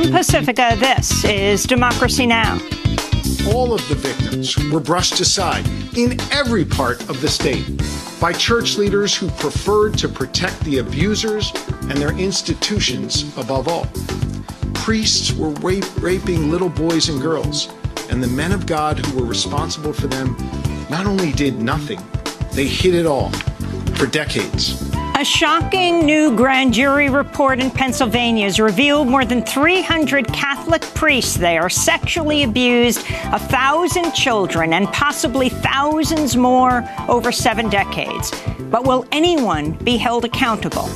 From Pacifica, this is Democracy Now! All of the victims were brushed aside in every part of the state by church leaders who preferred to protect the abusers and their institutions above all. Priests were raping little boys and girls, and the men of God who were responsible for them not only did nothing, they hid it all for decades. A shocking new grand jury report in Pennsylvania has revealed more than 300 Catholic priests there sexually abused 1,000 children and possibly thousands more over 7 decades. But will anyone be held accountable?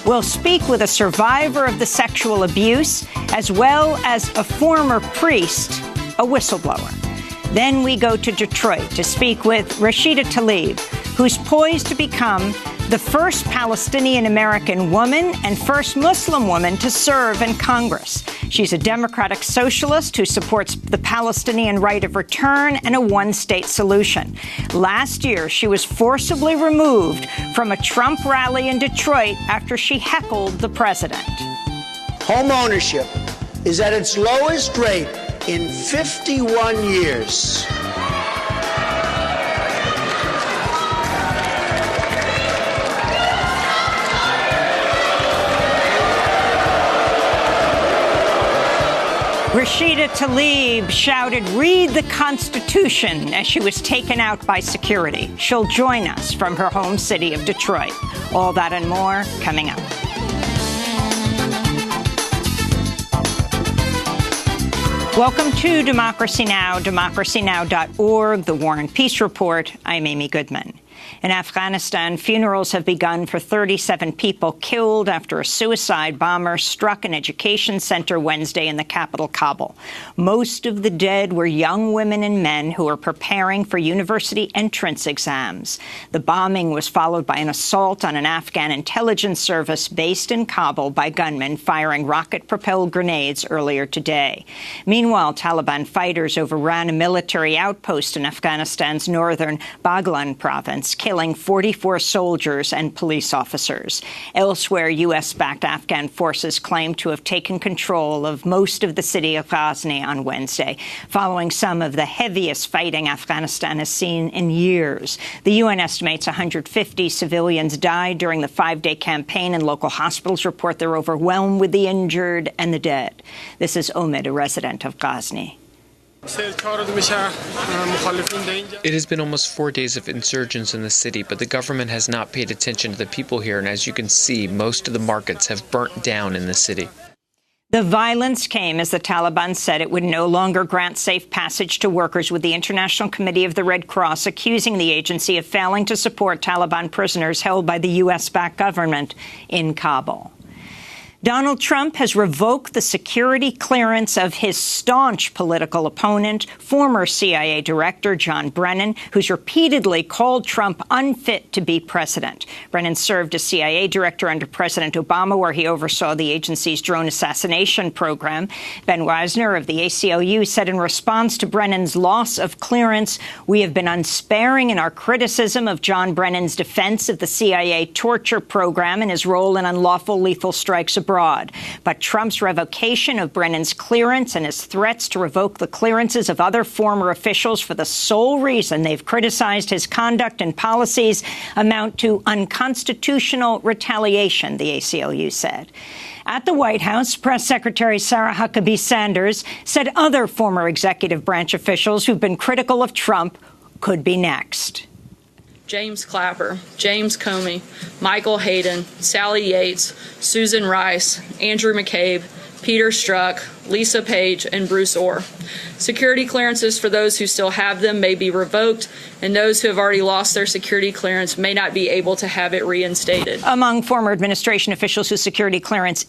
We'll speak with a survivor of the sexual abuse, as well as a former priest, a whistleblower. Then we go to Detroit to speak with Rashida Tlaib, who's poised to become the first Palestinian-American woman and first Muslim woman to serve in Congress. She's a democratic socialist who supports the Palestinian right of return and a one-state solution. Last year, she was forcibly removed from a Trump rally in Detroit after she heckled the president. Home ownership is at its lowest rate in 51 years. Rashida Tlaib shouted, "Read the Constitution," as she was taken out by security. She'll join us from her home city of Detroit. All that and more coming up. Welcome to Democracy Now!, democracynow.org, The War and Peace Report. I'm Amy Goodman. In Afghanistan, funerals have begun for 37 people killed after a suicide bomber struck an education center Wednesday in the capital, Kabul. Most of the dead were young women and men who were preparing for university entrance exams. The bombing was followed by an assault on an Afghan intelligence service based in Kabul by gunmen firing rocket-propelled grenades earlier today. Meanwhile, Taliban fighters overran a military outpost in Afghanistan's northern Baghlan province, killing 44 soldiers and police officers. Elsewhere, U.S.-backed Afghan forces claim to have taken control of most of the city of Ghazni on Wednesday, following some of the heaviest fighting Afghanistan has seen in years. The UN estimates 150 civilians died during the 5-day campaign, and local hospitals report they're overwhelmed with the injured and the dead. This is Omid, a resident of Ghazni. It has been almost 4 days of insurgents in the city, but the government has not paid attention to the people here, and as you can see, most of the markets have burnt down in the city. The violence came as the Taliban said it would no longer grant safe passage to workers, with the International Committee of the Red Cross accusing the agency of failing to support Taliban prisoners held by the U.S.-backed government in Kabul. Donald Trump has revoked the security clearance of his staunch political opponent, former CIA Director John Brennan, who's repeatedly called Trump unfit to be president. Brennan served as CIA Director under President Obama, where he oversaw the agency's drone assassination program. Ben Wisner of the ACLU said in response to Brennan's loss of clearance, "We have been unsparing in our criticism of John Brennan's defense of the CIA torture program and his role in unlawful lethal strikes abroad. But Trump's revocation of Brennan's clearance and his threats to revoke the clearances of other former officials for the sole reason they've criticized his conduct and policies amount to unconstitutional retaliation," the ACLU said. At the White House, Press Secretary Sarah Huckabee Sanders said other former executive branch officials who've been critical of Trump could be next. James Clapper, James Comey, Michael Hayden, Sally Yates, Susan Rice, Andrew McCabe, Peter Strzok, Lisa Page, and Bruce Orr. Security clearances for those who still have them may be revoked, and those who have already lost their security clearance may not be able to have it reinstated. Among former administration officials whose security clearance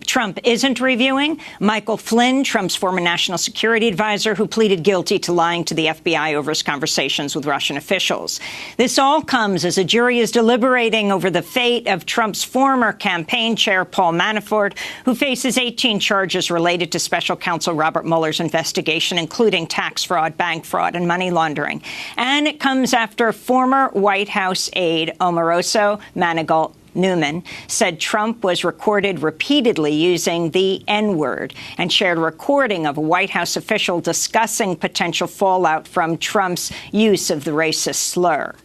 Trump isn't reviewing, Michael Flynn, Trump's former national security advisor, who pleaded guilty to lying to the FBI over his conversations with Russian officials. This all comes as a jury is deliberating over the fate of Trump's former campaign chair, Paul Manafort, who faces 18 charges related to special counsel Robert Mueller's investigation, including tax fraud, bank fraud, and money laundering. And it comes after former White House aide Omarosa Newman, said Trump was recorded repeatedly using the N-word and shared a recording of a White House official discussing potential fallout from Trump's use of the racist slur.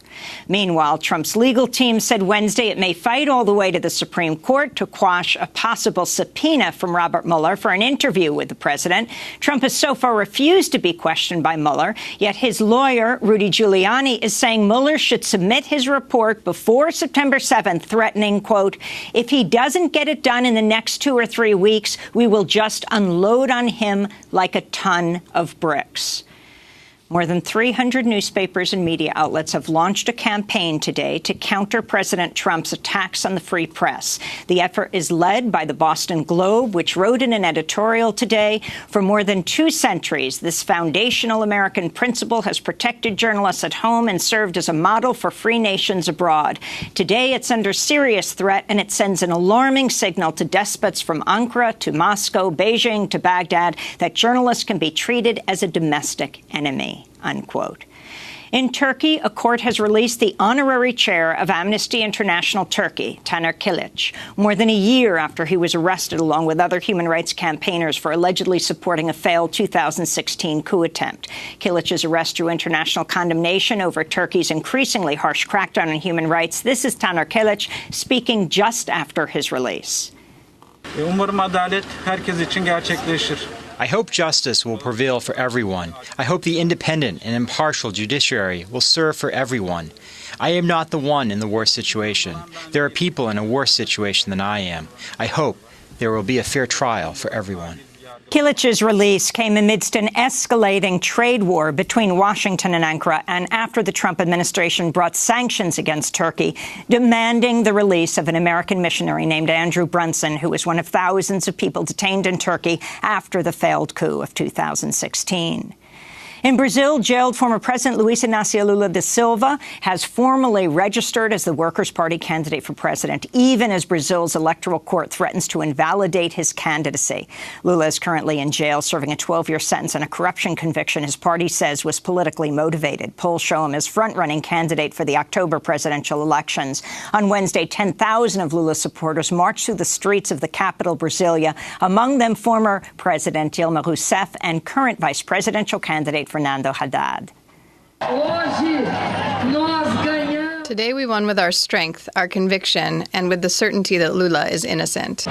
Meanwhile, Trump's legal team said Wednesday it may fight all the way to the Supreme Court to quash a possible subpoena from Robert Mueller for an interview with the president. Trump has so far refused to be questioned by Mueller, yet his lawyer, Rudy Giuliani, is saying Mueller should submit his report before September 7th, threatening, quote, if he doesn't get it done in the next 2 or 3 weeks, we will just unload on him like a ton of bricks. More than 300 newspapers and media outlets have launched a campaign today to counter President Trump's attacks on the free press. The effort is led by the Boston Globe, which wrote in an editorial today, for more than 2 centuries, this foundational American principle has protected journalists at home and served as a model for free nations abroad. Today, it's under serious threat, and it sends an alarming signal to despots from Ankara to Moscow, Beijing to Baghdad, that journalists can be treated as a domestic enemy. Unquote. In Turkey, a court has released the honorary chair of Amnesty International Turkey, Taner Kilic, more than a year after he was arrested along with other human rights campaigners for allegedly supporting a failed 2016 coup attempt. Kilic's arrest drew international condemnation over Turkey's increasingly harsh crackdown on human rights. This is Taner Kilic speaking just after his release. Umarım adalet herkes için gerçekleşir. I hope justice will prevail for everyone. I hope the independent and impartial judiciary will serve for everyone. I am not the one in the worst situation. There are people in a worse situation than I am. I hope there will be a fair trial for everyone. Kilic's release came amidst an escalating trade war between Washington and Ankara, and after the Trump administration brought sanctions against Turkey, demanding the release of an American missionary named Andrew Brunson, who was one of thousands of people detained in Turkey after the failed coup of 2016. In Brazil, jailed former President Luiz Inácio Lula da Silva has formally registered as the Workers' Party candidate for president, even as Brazil's electoral court threatens to invalidate his candidacy. Lula is currently in jail, serving a 12-year sentence on a corruption conviction his party says was politically motivated. Polls show him as front-running candidate for the October presidential elections. On Wednesday, 10,000 of Lula's supporters marched through the streets of the capital, Brasilia, among them former President Dilma Rousseff and current vice presidential candidate Fernando Haddad. Today we won with our strength, our conviction, and with the certainty that Lula is innocent.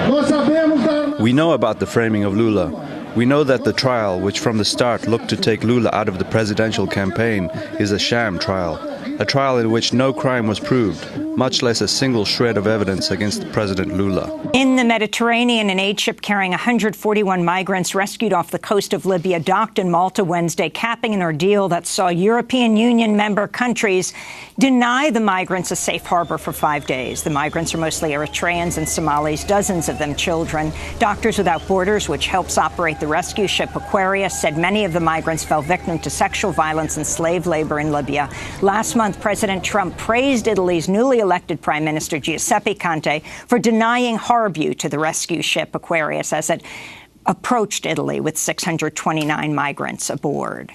We know about the framing of Lula. We know that the trial, which from the start looked to take Lula out of the presidential campaign, is a sham trial. A trial in which no crime was proved, much less a single shred of evidence against President Lula. In the Mediterranean, an aid ship carrying 141 migrants rescued off the coast of Libya docked in Malta Wednesday, capping an ordeal that saw European Union member countries deny the migrants a safe harbor for 5 days. The migrants are mostly Eritreans and Somalis, dozens of them children. Doctors Without Borders, which helps operate the rescue ship Aquarius, said many of the migrants fell victim to sexual violence and slave labor in Libya. Last month, President Trump praised Italy's newly elected Prime Minister Giuseppe Conte for denying harbor to the rescue ship Aquarius as it approached Italy with 629 migrants aboard.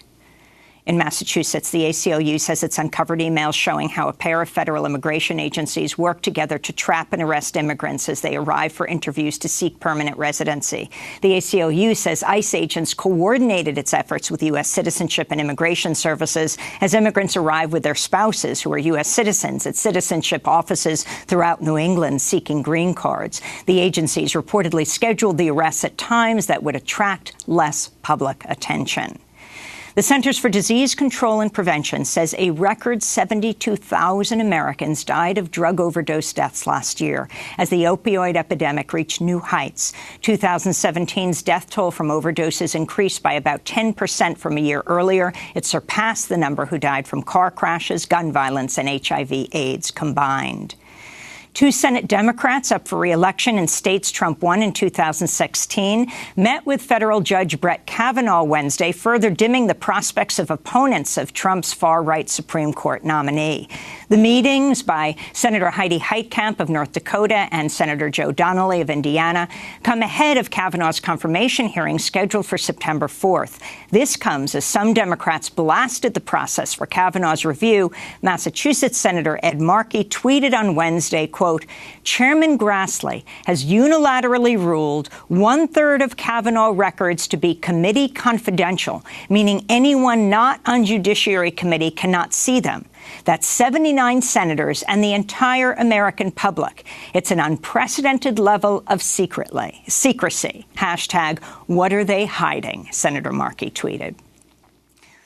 In Massachusetts, the ACLU says it's uncovered emails showing how a pair of federal immigration agencies work together to trap and arrest immigrants as they arrive for interviews to seek permanent residency. The ACLU says ICE agents coordinated its efforts with U.S. Citizenship and Immigration Services as immigrants arrive with their spouses who are U.S. citizens at citizenship offices throughout New England seeking green cards. The agencies reportedly scheduled the arrests at times that would attract less public attention. The Centers for Disease Control and Prevention says a record 72,000 Americans died of drug overdose deaths last year as the opioid epidemic reached new heights. 2017's death toll from overdoses increased by about 10% from a year earlier. It surpassed the number who died from car crashes, gun violence, and HIV/AIDS combined. 2 Senate Democrats up for re-election in states Trump won in 2016 met with federal Judge Brett Kavanaugh Wednesday, further dimming the prospects of opponents of Trump's far-right Supreme Court nominee. The meetings by Senator Heidi Heitkamp of North Dakota and Senator Joe Donnelly of Indiana come ahead of Kavanaugh's confirmation hearing scheduled for September 4th. This comes as some Democrats blasted the process for Kavanaugh's review. Massachusetts Senator Ed Markey tweeted on Wednesday, quote, Chairman Grassley has unilaterally ruled 1/3 of Kavanaugh records to be committee confidential, meaning anyone not on Judiciary Committee cannot see them. That's 79 senators and the entire American public. It's an unprecedented level of secrecy. Hashtag, what are they hiding? Senator Markey tweeted.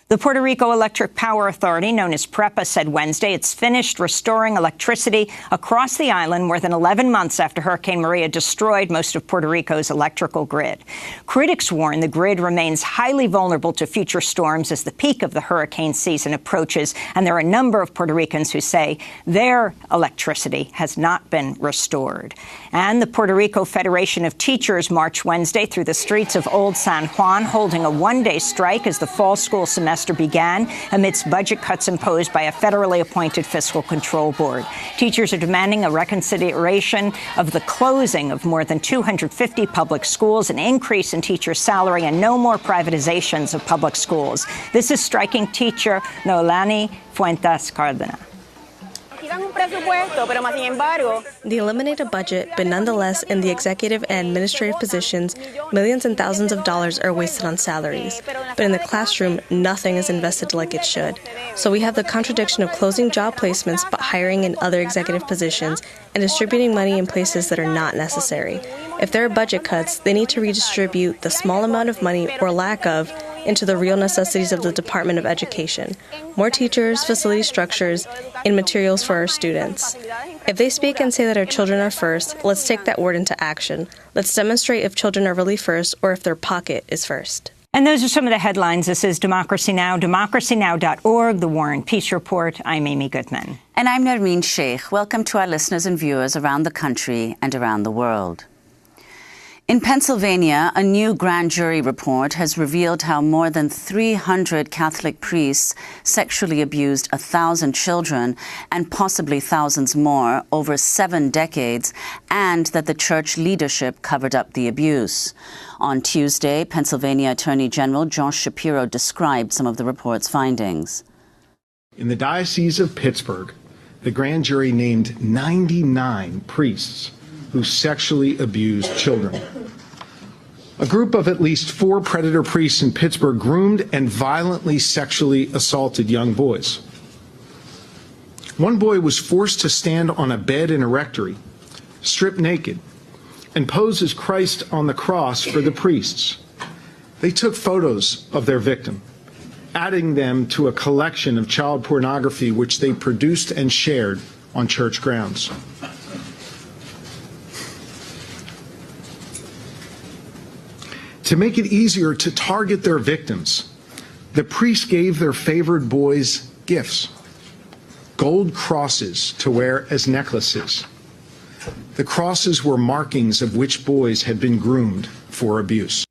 The Puerto Rico Electric Power Authority, known as PREPA, said Wednesday it's finished restoring electricity across the island more than 11 months after Hurricane Maria destroyed most of Puerto Rico's electrical grid. Critics warn the grid remains highly vulnerable to future storms as the peak of the hurricane season approaches, and there are a number of Puerto Ricans who say their electricity has not been restored. And the Puerto Rico Federation of Teachers marched Wednesday through the streets of Old San Juan, holding a one-day strike as the fall school semester began amidst budget cuts imposed by a federally appointed fiscal control board. Teachers are demanding a reconsideration of the closing of more than 250 public schools, an increase in teacher salary, and no more privatizations of public schools. This is striking teacher Noelani Fuentes Cardona. They eliminate a budget, but nonetheless, in the executive and administrative positions, millions and thousands of dollars are wasted on salaries. But in the classroom, nothing is invested like it should. So we have the contradiction of closing job placements but hiring in other executive positions and distributing money in places that are not necessary. If there are budget cuts, they need to redistribute the small amount of money, or lack of, into the real necessities of the Department of Education. More teachers, facility structures, and materials for our students. If they speak and say that our children are first, let's take that word into action. Let's demonstrate if children are really first or if their pocket is first. And those are some of the headlines. This is Democracy Now!, democracynow.org, The War and Peace Report. I'm Amy Goodman. And I'm Nermeen Sheikh. Welcome to our listeners and viewers around the country and around the world. In Pennsylvania, a new grand jury report has revealed how more than 300 Catholic priests sexually abused 1,000 children and possibly thousands more over 7 decades, and that the church leadership covered up the abuse. On Tuesday, Pennsylvania Attorney General Josh Shapiro described some of the report's findings. In the Diocese of Pittsburgh, the grand jury named 99 priests who sexually abused children. A group of at least 4 predator priests in Pittsburgh groomed and violently sexually assaulted young boys. One boy was forced to stand on a bed in a rectory, stripped naked, and pose as Christ on the cross for the priests. They took photos of their victim, adding them to a collection of child pornography which they produced and shared on church grounds. To make it easier to target their victims, the priests gave their favored boys gifts, gold crosses to wear as necklaces. The crosses were markings of which boys had been groomed for abuse.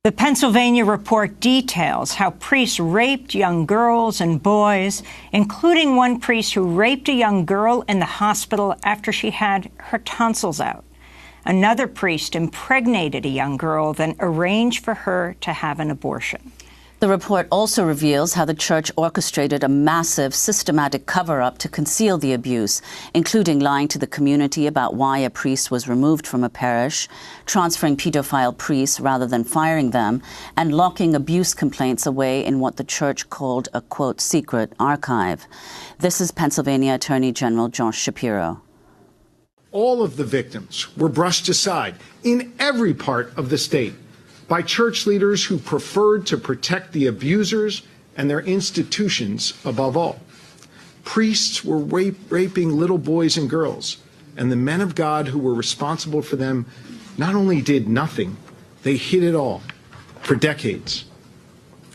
The Pennsylvania report details how priests raped young girls and boys, including one priest who raped a young girl in the hospital after she had her tonsils out. Another priest impregnated a young girl, then arranged for her to have an abortion. The report also reveals how the church orchestrated a massive, systematic cover-up to conceal the abuse, including lying to the community about why a priest was removed from a parish, transferring pedophile priests rather than firing them, and locking abuse complaints away in what the church called a, quote, secret archive. This is Pennsylvania Attorney General Josh Shapiro. All of the victims were brushed aside in every part of the state by church leaders who preferred to protect the abusers and their institutions above all. Priests were raping little boys and girls, and the men of God who were responsible for them not only did nothing, they hid it all for decades.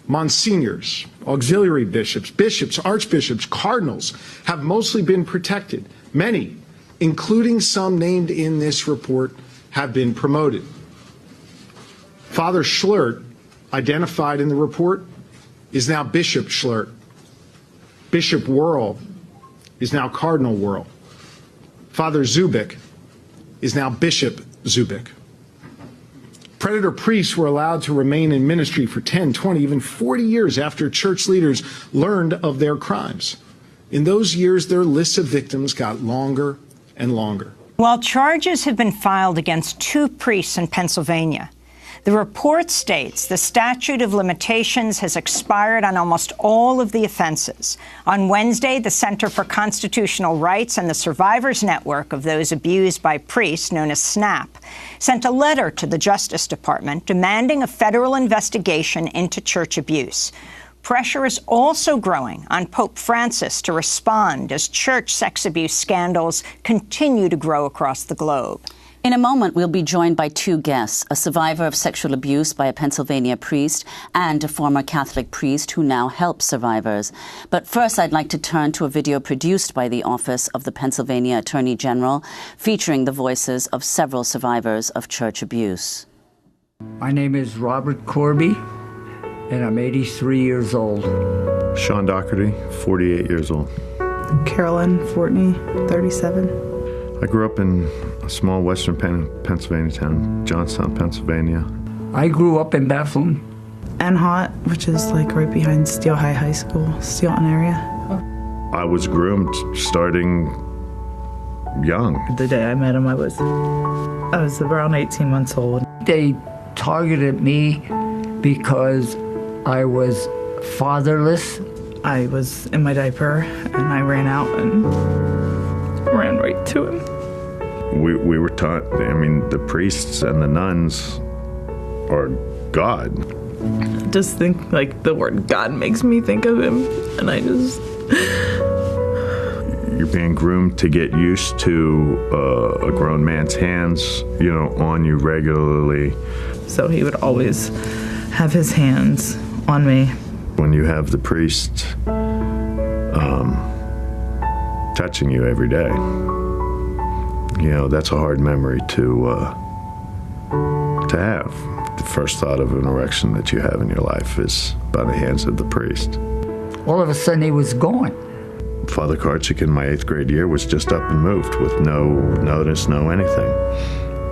Monsignors, auxiliary bishops, bishops, archbishops, cardinals have mostly been protected. Many, including some named in this report, have been promoted. Father Schlert, identified in the report, is now Bishop Schlert. Bishop Wuerl is now Cardinal Wuerl. Father Zubik is now Bishop Zubik. Predator priests were allowed to remain in ministry for 10, 20, even 40 years after church leaders learned of their crimes. In those years, their lists of victims got longer and longer. While charges have been filed against 2 priests in Pennsylvania, the report states the statute of limitations has expired on almost all of the offenses. On Wednesday, the Center for Constitutional Rights and the Survivors Network of those abused by priests, known as SNAP, sent a letter to the Justice Department demanding a federal investigation into church abuse. Pressure is also growing on Pope Francis to respond as church sex abuse scandals continue to grow across the globe. In a moment, we'll be joined by 2 guests, a survivor of sexual abuse by a Pennsylvania priest and a former Catholic priest who now helps survivors. But first, I'd like to turn to a video produced by the Office of the Pennsylvania Attorney General, featuring the voices of several survivors of church abuse. My name is Robert Corby, and I'm 83 years old. Sean Doherty, 48 years old. Carolyn Fortney, 37. I grew up in a small western Pennsylvania town, Johnstown, Pennsylvania. I grew up in Bethlehem. Anhot, which is like right behind Steel High School, Steelton area. I was groomed starting young. The day I met him, I was around 18 months old. They targeted me because I was fatherless. I was in my diaper and I ran out and ran right to him. We were taught, I mean, the priests and the nuns are God. Just think, like, the word God makes me think of him, and I just... You're being groomed to get used to a grown man's hands, you know, on you regularly. So he would always have his hands on me. When you have the priest touching you every day, you know, that's a hard memory to have. The first thought of an erection that you have in your life is by the hands of the priest. All of a sudden, he was gone. Father Karchik in my 8th grade year was just up and moved with no notice, no anything.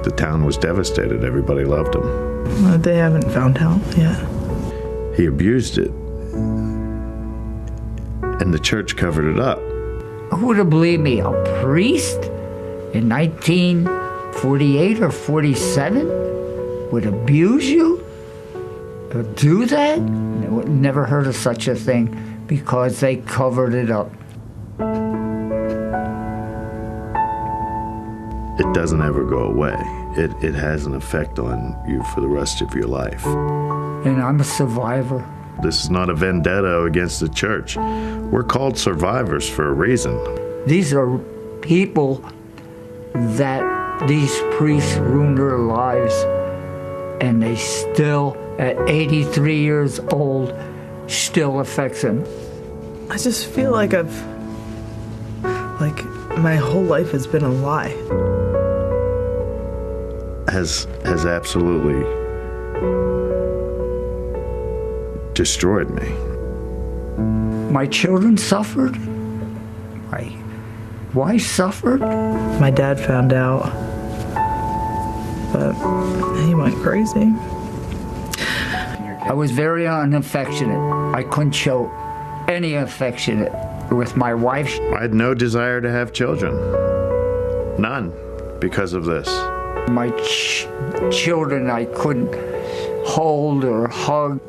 The town was devastated. Everybody loved him. They haven't found out yet. He abused it, and the church covered it up. Who would have believed me? A priest in 1948 or 47 would abuse you? Would do that? Never heard of such a thing because they covered it up. It doesn't ever go away. It has an effect on you for the rest of your life. And I'm a survivor. This is not a vendetta against the church. We're called survivors for a reason. These are people that these priests ruined their lives, and they still, at 83 years old, still affects them. I just feel like my whole life has been a lie. Has absolutely destroyed me. My children suffered. My wife suffered. My dad found out, but he went crazy. I was very unaffectionate. I couldn't show any affection with my wife. I had no desire to have children. None, because of this. My children I couldn't hold or hug.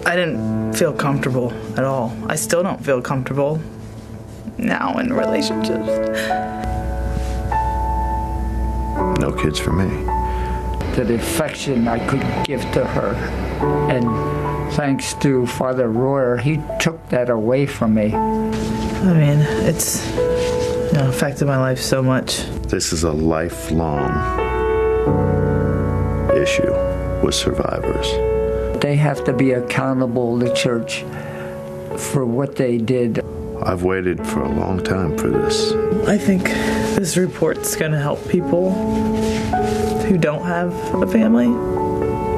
I didn't feel comfortable at all. I still don't feel comfortable now in relationships. No kids for me. The affection I could give to her. And thanks to Father Royer, he took that away from me. I mean, it's affected my life so much. This is a lifelong issue with survivors. They have to be accountable to church for what they did. I've waited for a long time for this. I think this report's going to help people who don't have a family,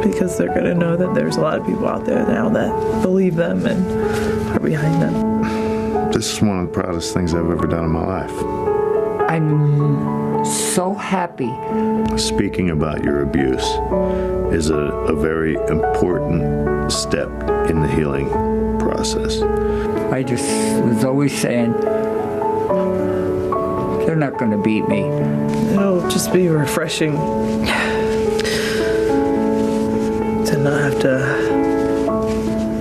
because they're going to know that there's a lot of people out there now that believe them and are behind them. This is one of the proudest things I've ever done in my life. I'm so happy. Speaking about your abuse is a very important step in the healing process. I just was always saying, They're not going to beat me. It'll just be refreshing to not have to,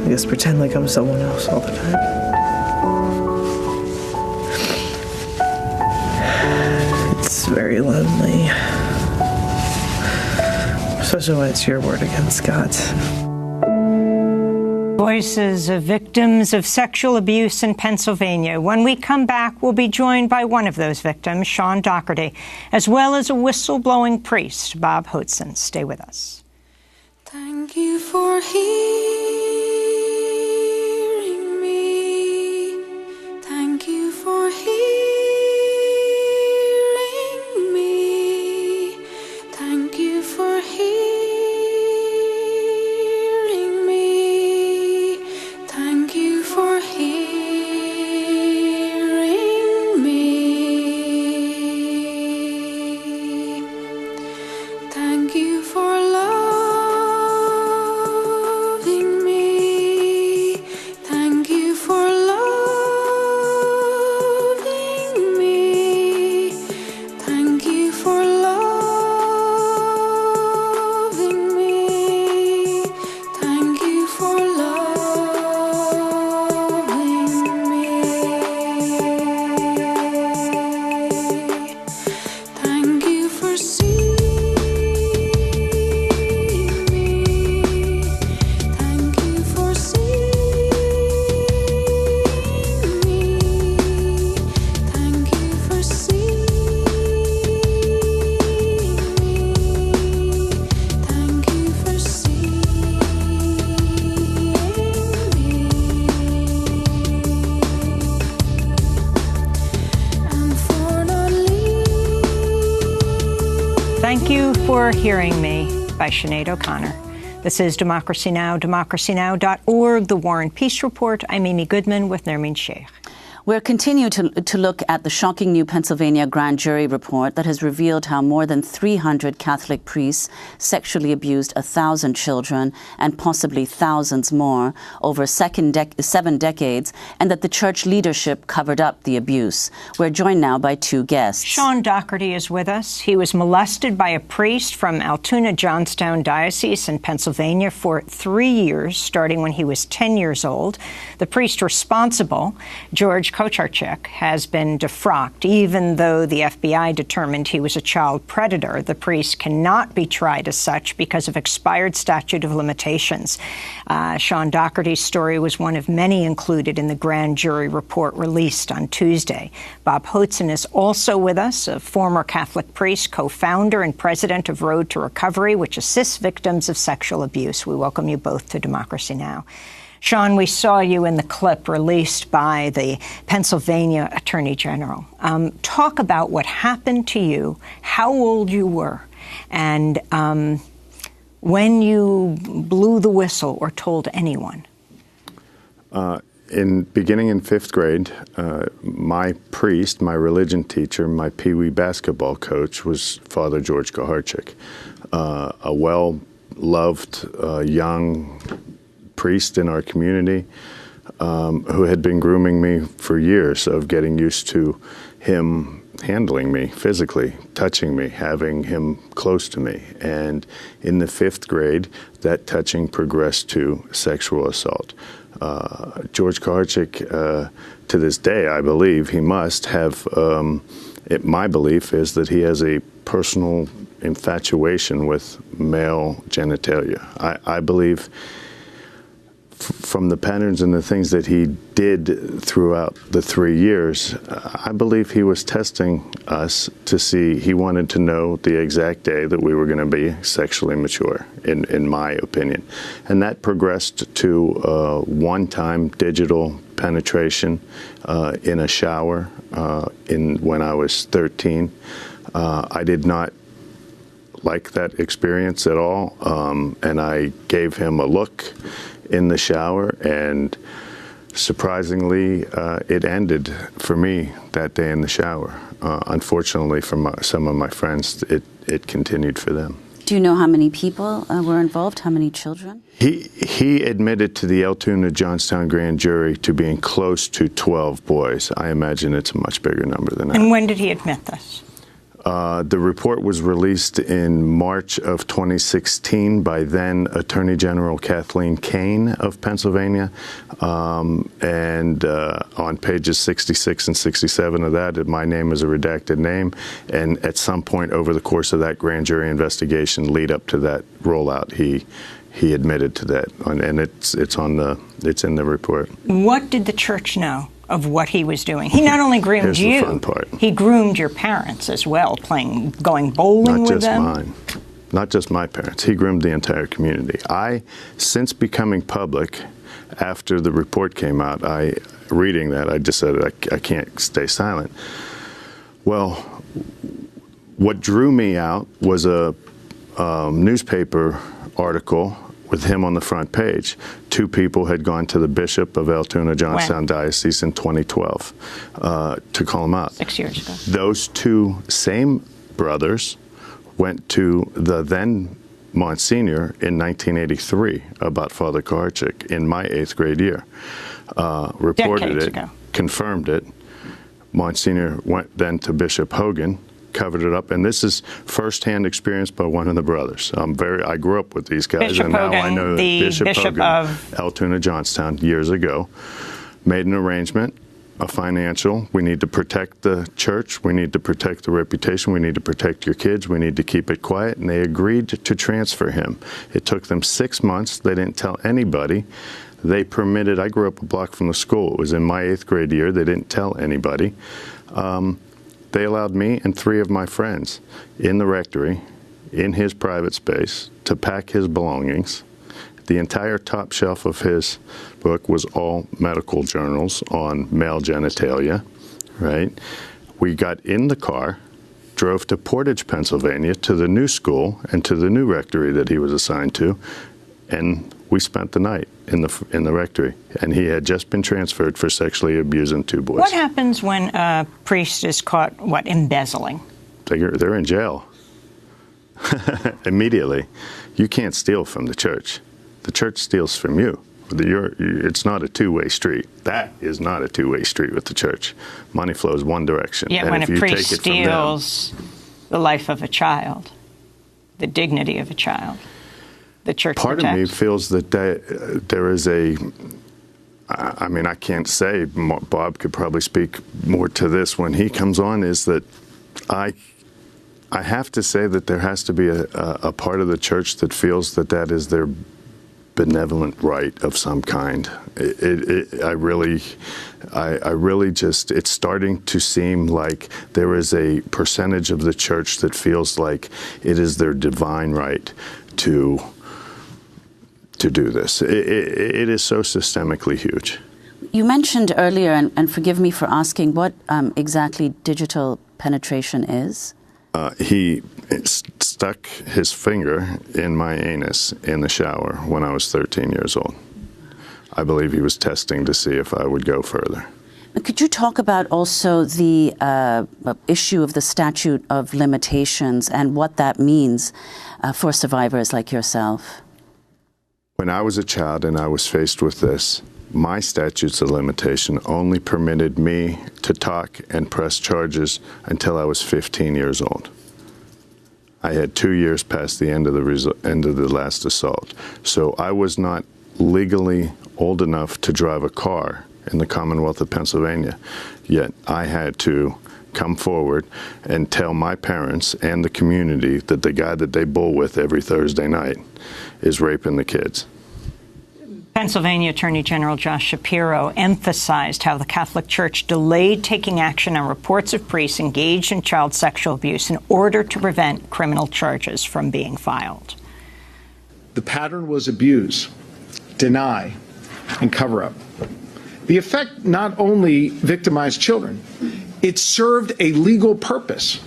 I guess, pretend like I'm someone else all the time. It's very lonely, especially when it's your word against God's. Voices of victims of sexual abuse in Pennsylvania. When we come back, we'll be joined by one of those victims, Sean Doherty, as well as a whistleblowing priest, Bob Hoetzen. Stay with us. Thank you for hearing me. Thank you for hearing me. Thank you for hearing me. Thank you for hearing me. Thank you for loving me. Thank you for loving me. Thank you for loving me. Thank you for loving me. Thank you for seeing me. Thank you for seeing me. Thank you for seeing me. Thank you for seeing me. And for not Thank You for Hearing Me by Sinead O'Connor. This is Democracy Now!, democracynow.org, The War and Peace Report. I'm Amy Goodman with Nermeen Sheikh. We're continuing to look at the shocking new Pennsylvania grand jury report that has revealed how more than 300 Catholic priests sexually abused 1,000 children and possibly thousands more over 7 decades, and that the church leadership covered up the abuse. We're joined now by two guests. Sean Doherty is with us. He was molested by a priest from Altoona-Johnstown Diocese in Pennsylvania for 3 years, starting when he was 10 years old. The priest responsible, George Kocharczyk, has been defrocked. Even though the FBI determined he was a child predator, the priest cannot be tried as such because of expired statute of limitations. Sean Doherty's story was one of many included in the grand jury report released on Tuesday. Bob Hoetzen is also with us, a former Catholic priest, co-founder and president of Road to Recovery, which assists victims of sexual abuse. We welcome you both to Democracy Now! Sean, we saw you in the clip released by the Pennsylvania Attorney General. Talk about what happened to you, how old you were, and when you blew the whistle or told anyone. Beginning in 5th grade, my priest, my religion teacher, my Pee Wee basketball coach was Father George Kocharczyk, a well-loved young priest in our community who had been grooming me for years of getting used to him handling me physically, touching me, having him close to me. And in the 5th grade, that touching progressed to sexual assault. George Kocharczyk, to this day, I believe he must have, my belief is that he has a personal infatuation with male genitalia. I believe from the patterns and the things that he did throughout the 3 years, I believe he was testing us to see, he wanted to know the exact day that we were going to be sexually mature, in my opinion. And that progressed to one-time digital penetration in a shower when I was 13. I did not like that experience at all, and I gave him a look in the shower, and surprisingly, it ended for me that day in the shower. Unfortunately, for some of my friends, it continued for them. Do you know how many people were involved? How many children? He admitted to the Altoona Johnstown grand jury to being close to 12 boys. I imagine it's a much bigger number than that. And when did he admit this? The report was released in March of 2016 by then Attorney General Kathleen Kane of Pennsylvania. And on pages 66 and 67 of that, my name is a redacted name. And at some point over the course of that grand jury investigation lead up to that rollout, he admitted to that. And it's in the report. What did the church know of what he was doing? He not only groomed Here's the fun part. He groomed your parents as well, going bowling with them. Not just mine. Not just my parents. He groomed the entire community. Since becoming public, after the report came out, reading that, I just said, I can't stay silent. Well, what drew me out was a newspaper article with him on the front page. 2 people had gone to the Bishop of Altoona Johnstown Diocese in 2012 to call him out. 6 years ago. Those 2 same brothers went to the then Monsignor in 1983 about Father Koharchik in my 8th grade year. Reported it, confirmed it. Monsignor went then to Bishop Hogan, covered it up, and this is firsthand experience by one of the brothers. I grew up with these guys, Bishop and now Hogan, I know the Bishop Bishop Hogan, of Altoona Johnstown, years ago, made an arrangement, a financial. We need to protect the church. We need to protect the reputation. We need to protect your kids. We need to keep it quiet. And they agreed to transfer him. It took them 6 months. They didn't tell anybody. They permitted. I grew up a block from the school. It was in my 8th grade year. They didn't tell anybody. They allowed me and 3 of my friends in the rectory, in his private space, to pack his belongings. The entire top shelf of his book was all medical journals on male genitalia, right? We got in the car, drove to Portage, Pennsylvania, to the new school and to the new rectory that he was assigned to, and we spent the night in the rectory. And he had just been transferred for sexually abusing 2 boys. What happens when a priest is caught, embezzling? They're in jail. Immediately. You can't steal from the church. The church steals from you. It's not a two-way street. That is not a two-way street with the church. Money flows one direction. Yet when a priest steals the life of a child, the dignity of a child, the church Part protects. of me feels that there is I mean, I can't say, Bob could probably speak more to this when he comes on, is that I have to say that there has to be a part of the church that feels that is their benevolent right of some kind. I really just, it's starting to seem like there is a percentage of the church that feels like it is their divine right to do this. It is so systemically huge. You mentioned earlier, and forgive me for asking, what exactly digital penetration is? He stuck his finger in my anus in the shower when I was 13 years old. I believe he was testing to see if I would go further. Could you talk about also the issue of the statute of limitations and what that means for survivors like yourself? When I was a child and I was faced with this, my statutes of limitation only permitted me to talk and press charges until I was 15 years old. I had 2 years past the end of the last assault. So I was not legally old enough to drive a car in the Commonwealth of Pennsylvania, yet I had to come forward and tell my parents and the community that the guy that they bull with every Thursday night is raping the kids. Pennsylvania Attorney General Josh Shapiro emphasized how the Catholic Church delayed taking action on reports of priests engaged in child sexual abuse in order to prevent criminal charges from being filed. The pattern was abuse, deny, and cover up. The effect not only victimized children, it served a legal purpose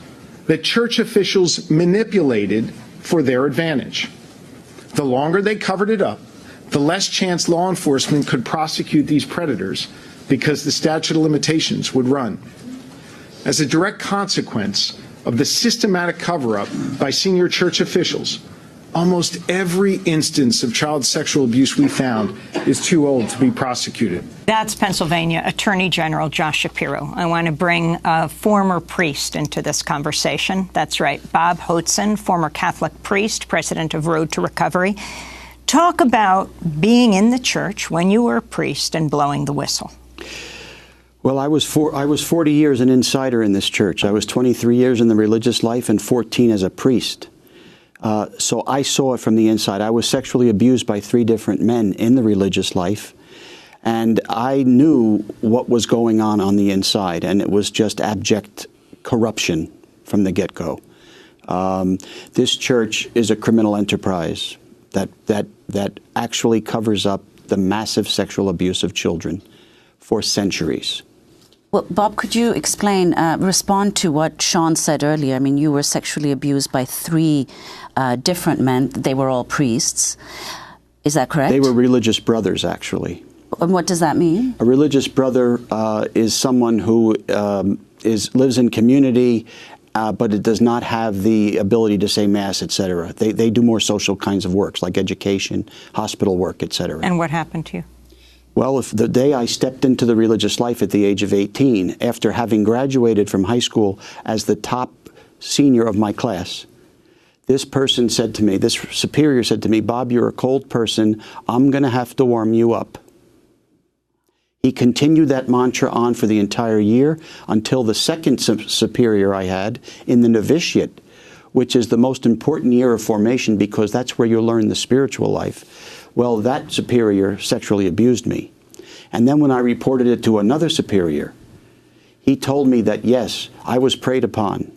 that church officials manipulated for their advantage. The longer they covered it up, the less chance law enforcement could prosecute these predators because the statute of limitations would run. As a direct consequence, of the systematic cover-up by senior church officials, almost every instance of child sexual abuse we found is too old to be prosecuted. That's Pennsylvania Attorney General Josh Shapiro. I want to bring a former priest into this conversation. That's right, Bob Hotzen, former Catholic priest, president of Road to Recovery. Talk about being in the church when you were a priest and blowing the whistle. Well, I was 40 years an insider in this church. I was 23 years in the religious life and 14 as a priest. So I saw it from the inside. I was sexually abused by 3 different men in the religious life, and I knew what was going on the inside, and it was just abject corruption from the get-go. This church is a criminal enterprise that actually covers up the massive sexual abuse of children for centuries. Well, Bob, could you explain, respond to what Sean said earlier? I mean, you were sexually abused by 3 different men. They were all priests. Is that correct? They were religious brothers, actually. And what does that mean? A religious brother is someone who lives in community, but it does not have the ability to say Mass, etc. They do more social kinds of works, like education, hospital work, etc. And what happened to you? Well, if the day I stepped into the religious life at the age of 18, after having graduated from high school as the top senior of my class, this person said to me, this superior said to me, "Bob, you're a cold person. I'm going to have to warm you up." He continued that mantra on for the entire year until the second superior I had in the novitiate, which is the most important year of formation because that's where you learn the spiritual life. Well, that superior sexually abused me. And then when I reported it to another superior, he told me that, yes, I was preyed upon.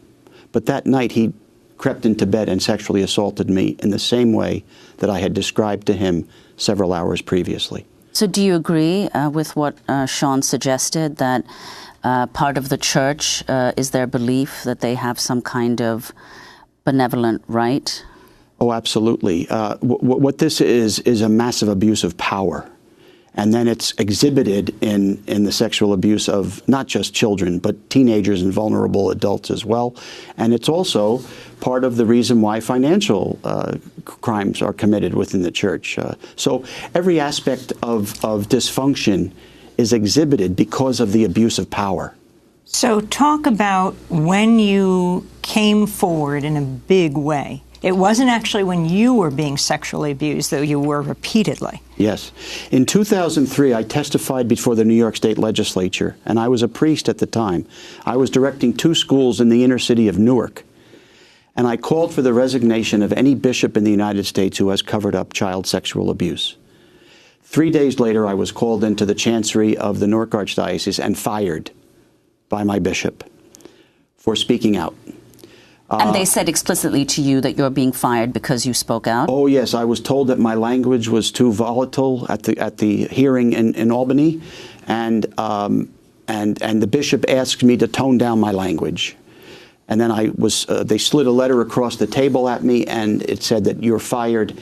But that night he crept into bed and sexually assaulted me in the same way that I had described to him several hours previously. So do you agree with what Sean suggested, that part of the church is their belief that they have some kind of benevolent right? Oh, absolutely. What this is a massive abuse of power. And then it's exhibited in the sexual abuse of not just children, but teenagers and vulnerable adults as well. And it's also part of the reason why financial crimes are committed within the church. So every aspect of dysfunction is exhibited because of the abuse of power. So talk about when you came forward in a big way. It wasn't actually when you were being sexually abused, though you were repeatedly. Yes. In 2003, I testified before the New York State Legislature, and I was a priest at the time. I was directing 2 schools in the inner city of Newark, and I called for the resignation of any bishop in the United States who has covered up child sexual abuse. 3 days later, I was called into the chancery of the Newark Archdiocese and fired by my bishop for speaking out. And they said explicitly to you that you're being fired because you spoke out? Oh, yes. I was told that my language was too volatile at the hearing in Albany, and the bishop asked me to tone down my language. And then they slid a letter across the table at me, and it said that you're fired,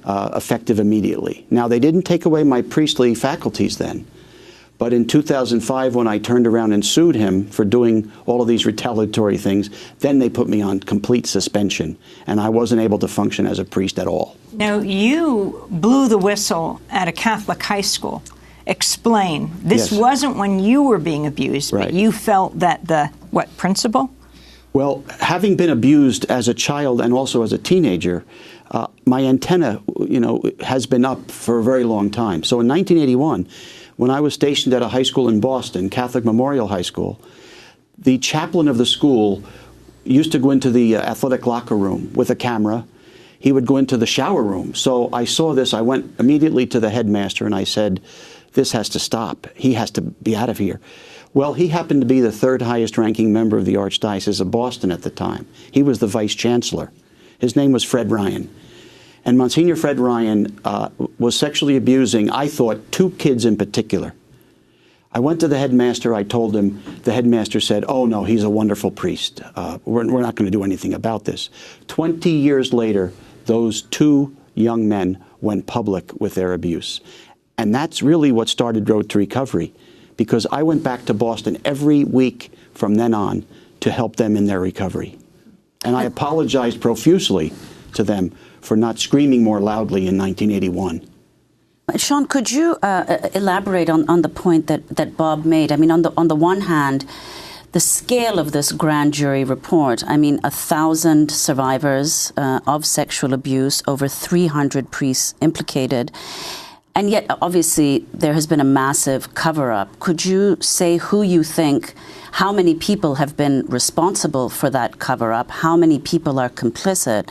effective immediately. Now, they didn't take away my priestly faculties then. But in 2005, when I turned around and sued him for doing all of these retaliatory things, then they put me on complete suspension, and I wasn't able to function as a priest at all. Now, you blew the whistle at a Catholic high school. Explain. This Yes. wasn't when you were being abused, Right. but you felt that principle? Well, having been abused as a child and also as a teenager, my antenna, has been up for a very long time. So in 1981, when I was stationed at a high school in Boston, Catholic Memorial High School, the chaplain of the school used to go into the athletic locker room with a camera. He would go into the shower room. So I saw this. I went immediately to the headmaster and I said, "This has to stop. He has to be out of here." Well, he happened to be the 3rd highest ranking member of the Archdiocese of Boston at the time. He was the vice chancellor. His name was Fred Ryan. And Monsignor Fred Ryan was sexually abusing, I thought, 2 kids in particular. I went to the headmaster. I told him. The headmaster said, "Oh, no, he's a wonderful priest. We're not going to do anything about this." 20 years later, those 2 young men went public with their abuse. And that's really what started Road to Recovery, because I went back to Boston every week from then on to help them in their recovery. And I apologized profusely to them for not screaming more loudly in 1981. Sean, could you elaborate on the point that Bob made? I mean, on the one hand, the scale of this grand jury report, I mean, 1,000 survivors of sexual abuse, over 300 priests implicated, and yet, obviously, there has been a massive cover-up. Could you say who you think, how many people have been responsible for that cover-up, how many people are complicit,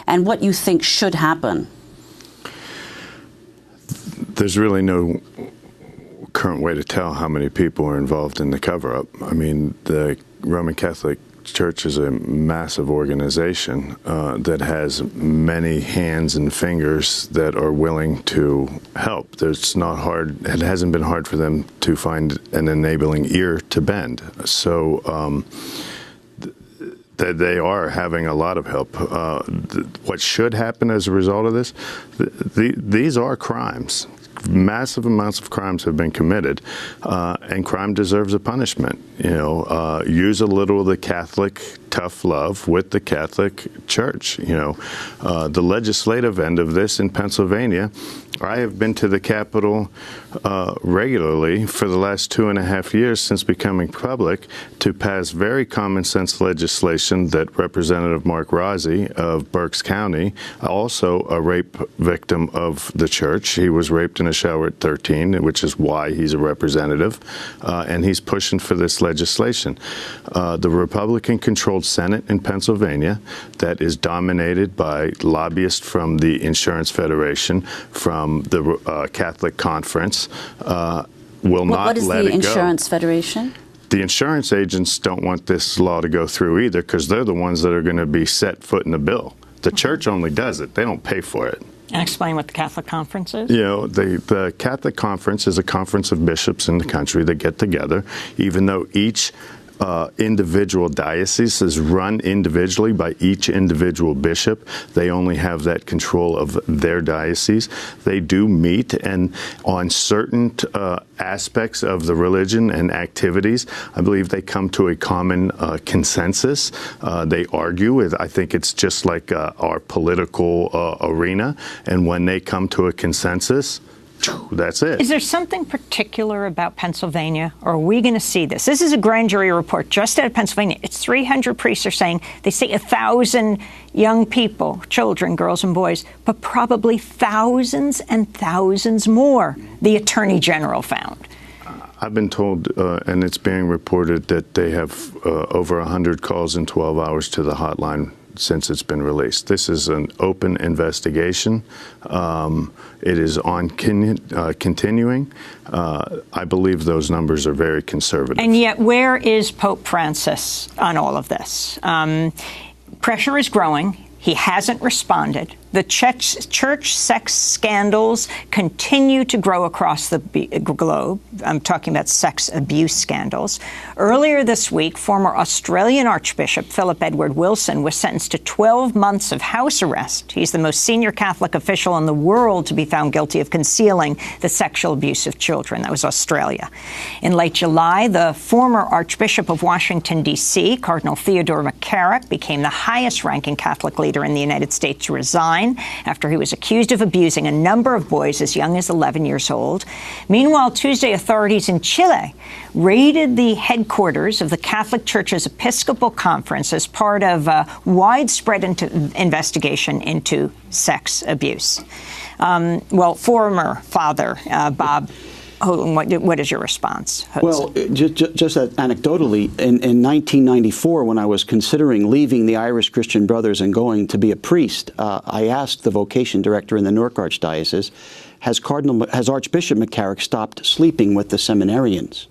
and what you think should happen? There's really no current way to tell how many people are involved in the cover-up. I mean, the Roman Catholic Church is a massive organization that has many hands and fingers that are willing to help. It's not hard. It hasn't been hard for them to find an enabling ear to bend. So they are having a lot of help. What should happen as a result of this? These are crimes. Massive amounts of crimes have been committed, and crime deserves a punishment. You know, use a little of the Catholic tough love with the Catholic Church. You know, the legislative end of this in Pennsylvania, I have been to the Capitol regularly for the last 2.5 years since becoming public to pass very common sense legislation that Representative Mark Rossi of Berks County, also a rape victim of the church. He was raped in a shower at 13, which is why he's a representative, and he's pushing for this legislation. The Republican-controlled Senate in Pennsylvania that is dominated by lobbyists from the Insurance Federation, from the Catholic Conference, will not let it go. What is the Insurance Federation? The insurance agents don't want this law to go through either because they're the ones that are going to be set foot in the bill. The church only does it. They don't pay for it. And explain what the Catholic Conference is. You know, the Catholic Conference is a conference of bishops in the country that get together, even though each individual diocese is run individually by each individual bishop. They only have that control of their diocese. They do meet, and on certain aspects of the religion and activities, I believe they come to a common consensus. They argue. I think it's just like our political arena, and when they come to a consensus, that's it. Is there something particular about Pennsylvania, or are we going to see this? This is a grand jury report just out of Pennsylvania. It's 300 priests are saying. They say 1,000 young people, children, girls and boys, but probably thousands and thousands more, the Attorney General found. I've been told, and it's being reported, that they have over 100 calls in 12 hours to the hotline since it's been released. This is an open investigation. It is continuing. I believe those numbers are very conservative. And yet, where is Pope Francis on all of this? Pressure is growing. He hasn't responded. The church sex scandals continue to grow across the globe. I'm talking about sex abuse scandals. Earlier this week, former Australian Archbishop Philip Edward Wilson was sentenced to 12 months of house arrest. He's the most senior Catholic official in the world to be found guilty of concealing the sexual abuse of children. That was Australia. In late July, the former Archbishop of Washington, D.C., Cardinal Theodore McCarrick, became the highest-ranking Catholic leader in the United States to resign after he was accused of abusing a number of boys as young as 11 years old. Meanwhile, Tuesday, authorities in Chile raided the headquarters of the Catholic Church's Episcopal Conference as part of a widespread investigation into sex abuse. Former Father Bob, what is your response? Well, just anecdotally, in 1994, when I was considering leaving the Irish Christian Brothers and going to be a priest, I asked the vocation director in the Newark Archdiocese, has Archbishop McCarrick stopped sleeping with the seminarians?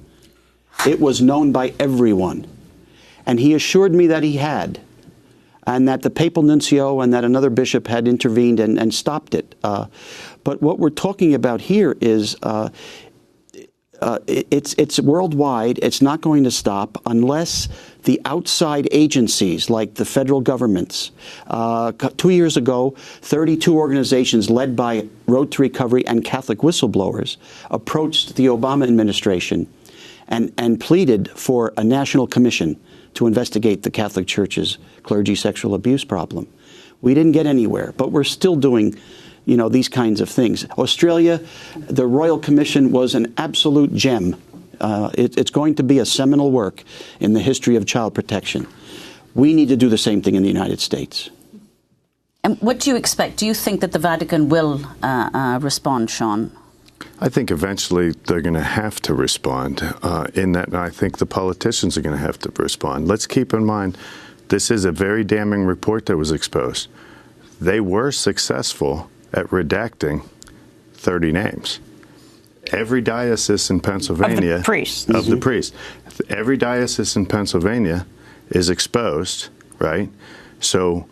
It was known by everyone. And he assured me that he had, and that the papal nuncio and that another bishop had intervened and stopped it. But what we're talking about here is it's worldwide. It's not going to stop unless the outside agencies, like the federal governments. 2 years ago, 32 organizations led by Road to Recovery and Catholic whistleblowers approached the Obama administration and pleaded for a national commission to investigate the Catholic Church's clergy sexual abuse problem. We didn't get anywhere, but we're still doing, you know, these kinds of things. Australia, the Royal Commission was an absolute gem. It's going to be a seminal work in the history of child protection. We need to do the same thing in the United States. And what do you expect? Do you think that the Vatican will respond, Sean? I think eventually they're going to have to respond in that, and I think the politicians are going to have to respond. Let's keep in mind, this is a very damning report that was exposed. They were successful at redacting 30 names. Every diocese in Pennsylvania... Of the priests. Of the priests. Every diocese in Pennsylvania is exposed, right? So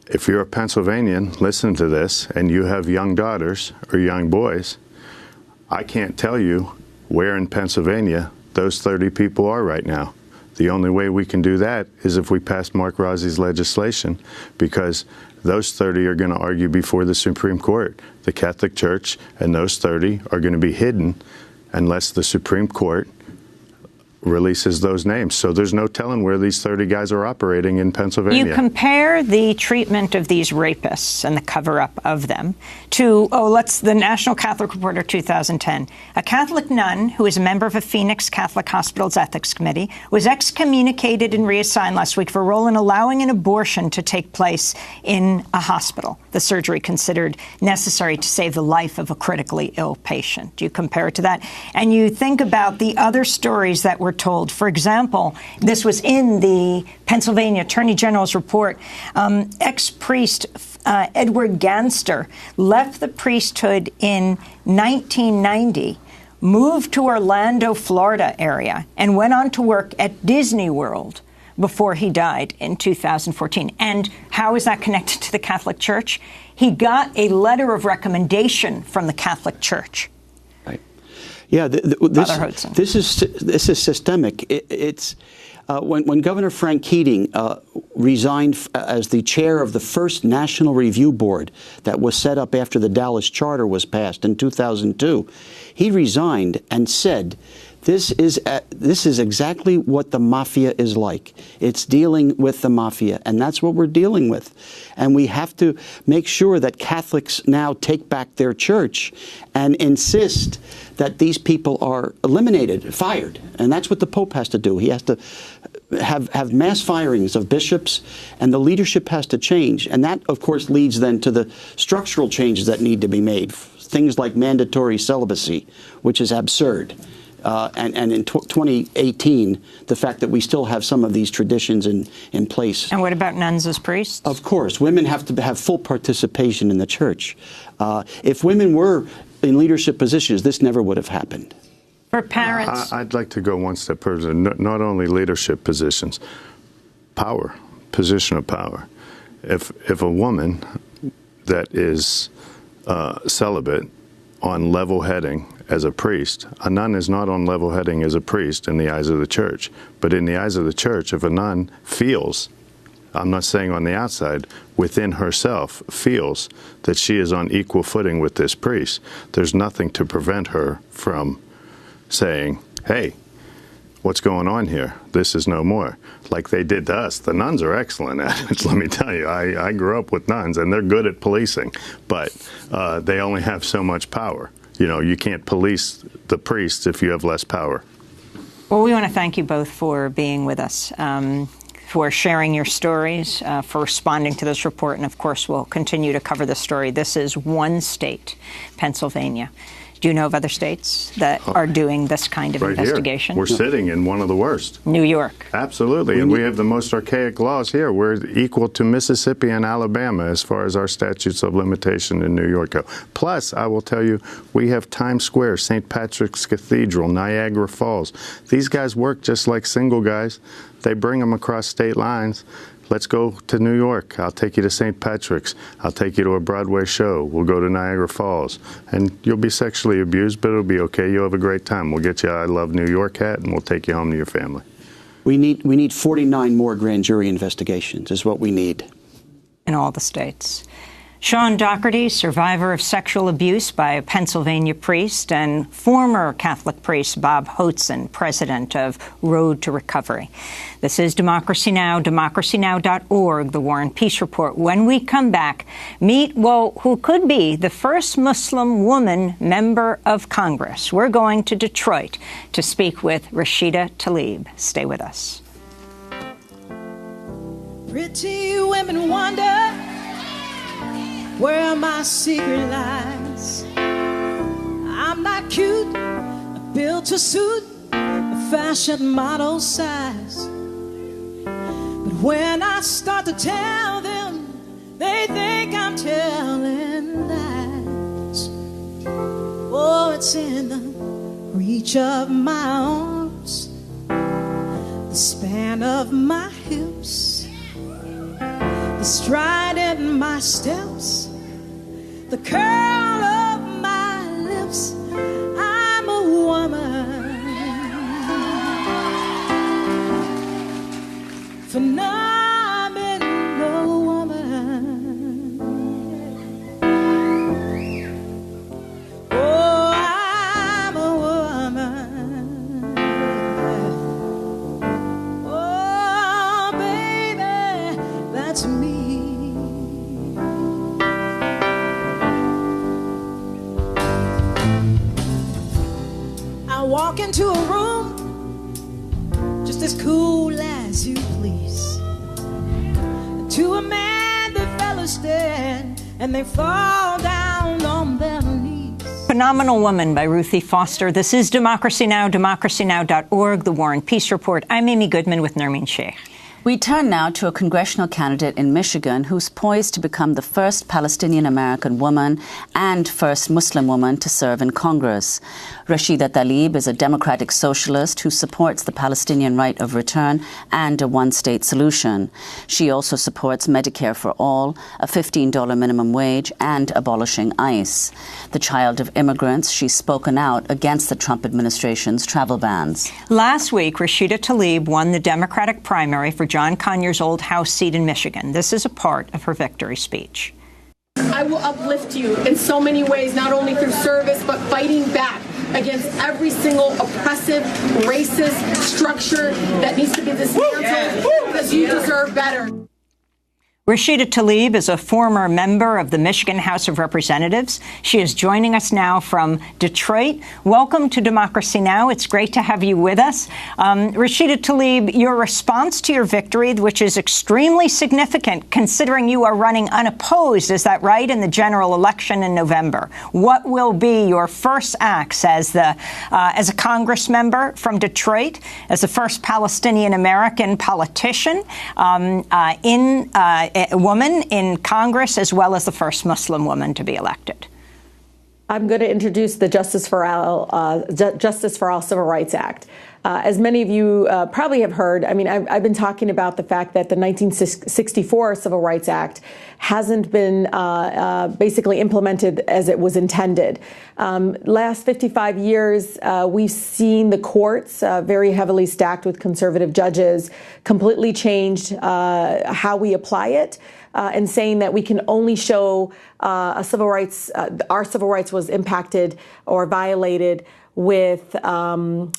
if you're a Pennsylvanian, listen to this, and you have young daughters or young boys, I can't tell you where in Pennsylvania those 30 people are right now. The only way we can do that is if we pass Mark Rossi's legislation, because those 30 are going to argue before the Supreme Court. The Catholic Church and those 30 are going to be hidden unless the Supreme Court releases those names. So there's no telling where these 30 guys are operating in Pennsylvania. You compare the treatment of these rapists and the cover-up of them to, the National Catholic Reporter 2010. A Catholic nun who is a member of a Phoenix Catholic Hospital's ethics committee was excommunicated and reassigned last week for a role in allowing an abortion to take place in a hospital. The surgery considered necessary to save the life of a critically ill patient. Do you compare it to that? And you think about the other stories that were told. For example, this was in the Pennsylvania Attorney General's report. Ex-priest Edward Ganster left the priesthood in 1990, moved to Orlando, Florida area, and went on to work at Disney World before he died in 2014. And how is that connected to the Catholic Church? He got a letter of recommendation from the Catholic Church. Yeah, this is systemic. It's when Governor Frank Keating resigned as the chair of the first National Review Board that was set up after the Dallas Charter was passed in 2002, he resigned and said, this is exactly what the mafia is like. It's dealing with the mafia, and that's what we're dealing with. And we have to make sure that Catholics now take back their church and insist that these people are eliminated, fired. And that's what the Pope has to do. He has to have mass firings of bishops, and the leadership has to change. And that, of course, leads then to the structural changes that need to be made. Things like mandatory celibacy, which is absurd. And in 2018, the fact that we still have some of these traditions in place. And what about nuns as priests? Of course. Women have to have full participation in the church. If women were in leadership positions, this never would have happened. For parents? I'd like to go one step further. Not only leadership positions, power, position of power. If a woman that is celibate on level heading as a priest, a nun is not on level heading as a priest in the eyes of the church. But in the eyes of the church, if a nun feels, I'm not saying on the outside, within herself feels that she is on equal footing with this priest, there's nothing to prevent her from saying, hey, what's going on here? This is no more. Like they did to us. The nuns are excellent at it, let me tell you. I grew up with nuns, and they're good at policing, but they only have so much power. You know, you can't police the priests if you have less power. Well, we want to thank you both for being with us, for sharing your stories, for responding to this report, and of course we'll continue to cover this story. This is one state, Pennsylvania. Do you know of other states that are doing this kind of investigation? Here. We're sitting in one of the worst. New York. Absolutely. And we have the most archaic laws here. We're equal to Mississippi and Alabama as far as our statutes of limitation in New York go. Plus, I will tell you, we have Times Square, St. Patrick's Cathedral, Niagara Falls. These guys work just like single guys. They bring them across state lines. Let's go to New York. I'll take you to St. Patrick's. I'll take you to a Broadway show. We'll go to Niagara Falls. And you'll be sexually abused, but it'll be okay. You'll have a great time. We'll get you a I Love New York hat, and we'll take you home to your family. We need 49 more grand jury investigations is what we need. In all the states. Sean Doherty, survivor of sexual abuse by a Pennsylvania priest, and former Catholic priest Bob Hotzen, president of Road to Recovery. This is Democracy Now!, democracynow.org, the War and Peace Report. When we come back, meet, who could be the first Muslim woman member of Congress. We're going to Detroit to speak with Rashida Tlaib. Stay with us. Pretty women wonder where my secret lies. I'm not cute, built to suit a fashion model size. But when I start to tell them, they think I'm telling lies. Oh, it's in the reach of my arms, the span of my hips, the stride in my steps, the curl of my lips. I'm a woman, phenomenal woman. Oh, I'm a woman. Oh, baby, that's me. I walk into a room just as cool as you please. To a man, the fellas stand and they fall down on their knees. Phenomenal Woman by Ruthie Foster. This is Democracy Now!, democracynow.org, the War and Peace Report. I'm Amy Goodman with Nermeen Sheikh. We turn now to a congressional candidate in Michigan who's poised to become the first Palestinian-American woman and first Muslim woman to serve in Congress. Rashida Tlaib is a democratic socialist who supports the Palestinian right of return and a one-state solution. She also supports Medicare for all, a $15 minimum wage, and abolishing ICE. The child of immigrants, she's spoken out against the Trump administration's travel bans. Last week, Rashida Tlaib won the Democratic primary for John Conyers' old House seat in Michigan. This is a part of her victory speech. I will uplift you in so many ways, not only through service, but fighting back against every single oppressive, racist structure that needs to be dismantled because you deserve better. Rashida Tlaib is a former member of the Michigan House of Representatives. She is joining us now from Detroit. Welcome to Democracy Now! It's great to have you with us. Rashida Tlaib, your response to your victory, which is extremely significant considering you are running unopposed, is that right, in the general election in November. What will be your first acts as a Congress member from Detroit, as the first Palestinian-American politician a woman in Congress, as well as the first Muslim woman to be elected? I'm going to introduce the Justice for All Civil Rights Act. As many of you probably have heard, I mean, I've been talking about the fact that the 1964 Civil Rights Act hasn't been basically implemented as it was intended. Last 55 years, we've seen the courts, very heavily stacked with conservative judges, completely changed how we apply it. And saying that we can only show our civil rights was impacted or violated with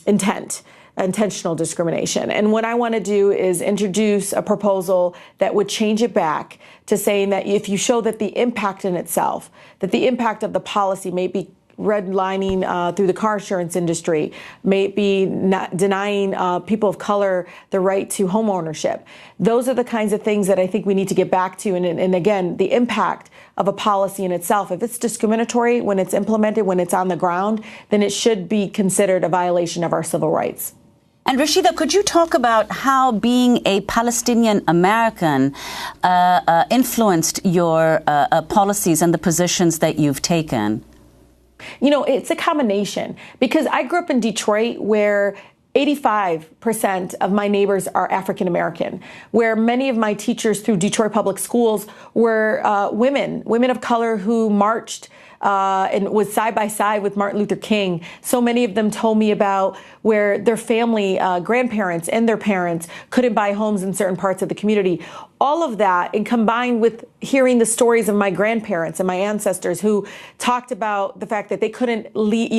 intentional discrimination. And what I want to do is introduce a proposal that would change it back to saying that if you show that the impact in itself, that the impact of the policy may be redlining through the car insurance industry, may be not denying people of color the right to home ownership. Those are the kinds of things that I think we need to get back to. And again, the impact of a policy in itself, if it's discriminatory when it's implemented, when it's on the ground, then it should be considered a violation of our civil rights. And Rashida, could you talk about how being a Palestinian American influenced your policies and the positions that you've taken? You know, it's a combination, because I grew up in Detroit where 85% of my neighbors are African American, where many of my teachers through Detroit public schools were women of color who marched and was side by side with Martin Luther King. So many of them told me about where their family, grandparents and their parents couldn't buy homes in certain parts of the community. All of that, and combined with hearing the stories of my grandparents and my ancestors who talked about the fact that they couldn't leave,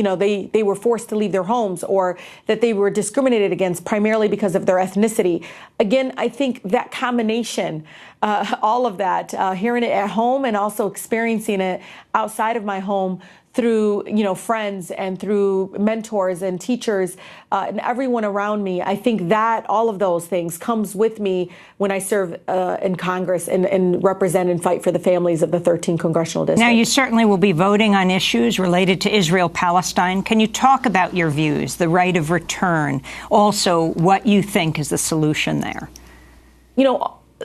they were forced to leave their homes, or that they were discriminated against primarily because of their ethnicity. Again, I think that combination, all of that, hearing it at home and also experiencing it outside of my home through, friends and through mentors and teachers and everyone around me. I think that all of those things comes with me when I serve in Congress and represent and fight for the families of the 13 congressional districts. Now, you certainly will be voting on issues related to Israel-Palestine. Can you talk about your views, the right of return, also what you think is the solution there?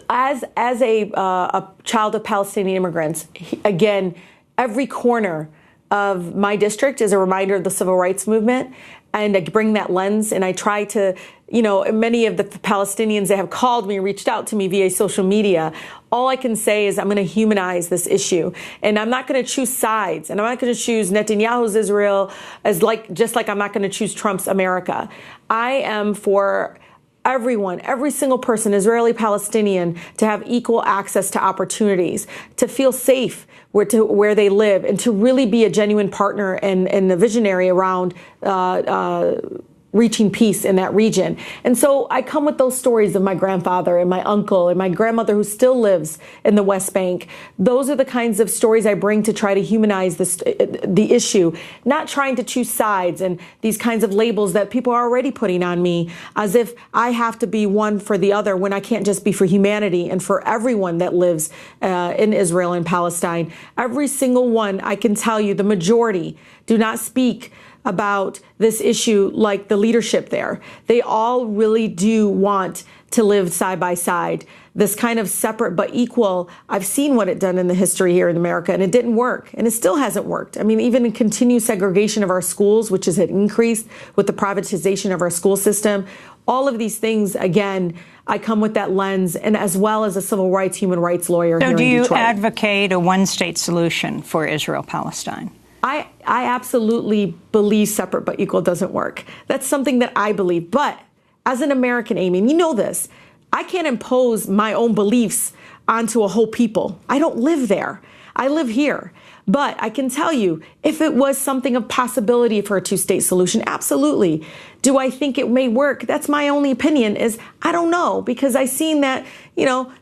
As a child of Palestinian immigrants, again, every corner of my district is a reminder of the civil rights movement. And I bring that lens, and I try to, many of the Palestinians that have called me, reached out to me via social media, all I can say is I'm going to humanize this issue. And I'm not going to choose sides. And I'm not going to choose Netanyahu's Israel just like I'm not going to choose Trump's America. I am for everyone, every single person, Israeli, Palestinian, to have equal access to opportunities, to feel safe where they live, and to really be a genuine partner and a visionary around reaching peace in that region. And so I come with those stories of my grandfather and my uncle and my grandmother who still lives in the West Bank. Those are the kinds of stories I bring to try to humanize the issue, not trying to choose sides and these kinds of labels that people are already putting on me as if I have to be one for the other when I can't just be for humanity and for everyone that lives in Israel and Palestine. Every single one, I can tell you, the majority do not speak about this issue like the leadership there. They all really do want to live side by side. This kind of separate but equal, I've seen what it done in the history here in America, and it didn't work, and it still hasn't worked. I mean, even in continued segregation of our schools, which has increased with the privatization of our school system, all of these things, again, I come with that lens, and as well as a civil rights, human rights lawyer here in Detroit. So do you advocate a one-state solution for Israel-Palestine? I absolutely believe separate but equal doesn't work. That's something that I believe. But as an American, Amy, and you know this, I can't impose my own beliefs onto a whole people. I don't live there. I live here. But I can tell you, if it was something of possibility for a two-state solution, absolutely. Do I think it may work? That's my only opinion, is I don't know, because I've seen that,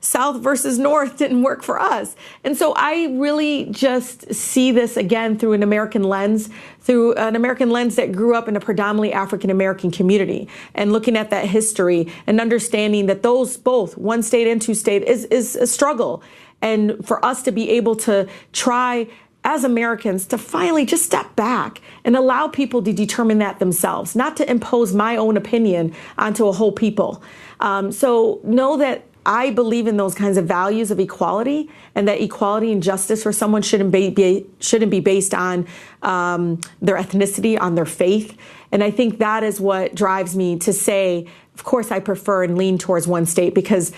South versus North didn't work for us. And so I really just see this again through an American lens that grew up in a predominantly African-American community, and looking at that history and understanding that those both one state and two state is a struggle. And for us to be able to try as Americans to finally just step back and allow people to determine that themselves, not to impose my own opinion onto a whole people. So know that I believe in those kinds of values of equality, and that equality and justice for someone shouldn't be based on their ethnicity, on their faith. And I think that is what drives me to say, of course, I prefer and lean towards one state, because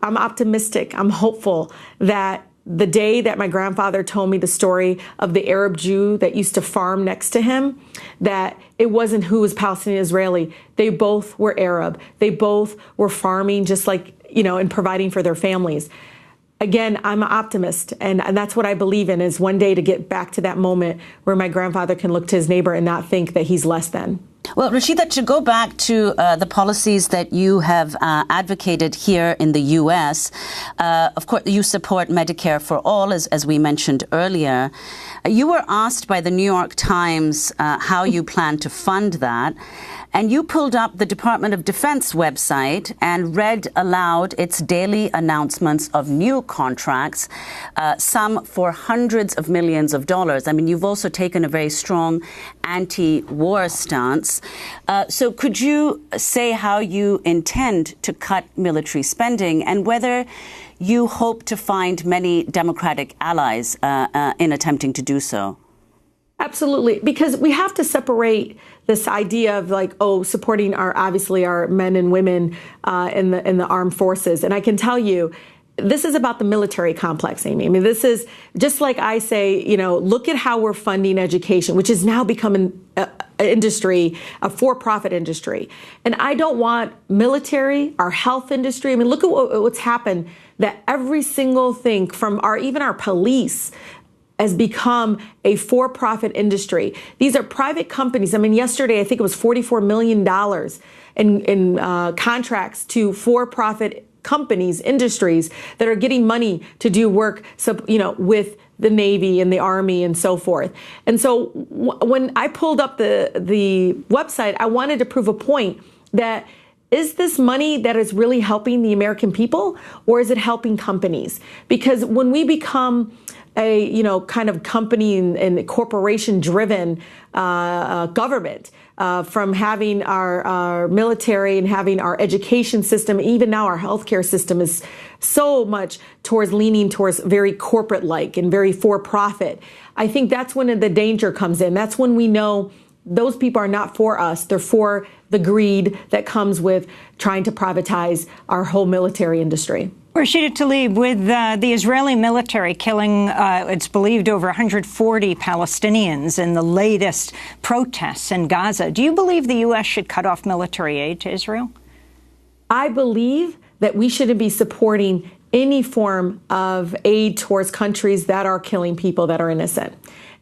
I'm optimistic. I'm hopeful that the day that my grandfather told me the story of the Arab Jew that used to farm next to him, that it wasn't who was Palestinian Israeli. They both were Arab. They both were farming just like, and providing for their families. Again, I'm an optimist, and that's what I believe in, is one day to get back to that moment where my grandfather can look to his neighbor and not think that he's less than. Well, Rashida, to go back to the policies that you have advocated here in the U.S., of course, you support Medicare for all, as we mentioned earlier. You were asked by the New York Times how you plan to fund that. And you pulled up the Department of Defense website and read aloud its daily announcements of new contracts, some for hundreds of millions of dollars. I mean, you've also taken a very strong anti-war stance. So could you say how you intend to cut military spending, and whether you hope to find many Democratic allies in attempting to do so? Absolutely, because we have to separate this idea of supporting our men and women in the armed forces. And I can tell you, this is about the military complex, Amy. I mean, this is just like I say, look at how we're funding education, which is now becoming an industry, a for-profit industry. And I don't want military, our health industry. I mean, look at what's happened, that every single thing from even our police has become a for-profit industry. These are private companies. I mean, yesterday, I think it was $44 million in contracts to for-profit companies, industries that are getting money to do work, with the Navy and the Army and so forth. And so when I pulled up the website, I wanted to prove a point that is this money that is really helping the American people, or is it helping companies? Because when we become a kind of company and corporation-driven government, from having our military and having our education system, even now our healthcare system is so much leaning towards very corporate-like and very for-profit. I think that's when the danger comes in. That's when we know those people are not for us. They're for the greed that comes with trying to privatize our whole military industry. Rashida Tlaib, with the Israeli military killing, it's believed, over 140 Palestinians in the latest protests in Gaza, do you believe the U.S. should cut off military aid to Israel? I believe that we shouldn't be supporting any form of aid towards countries that are killing people that are innocent.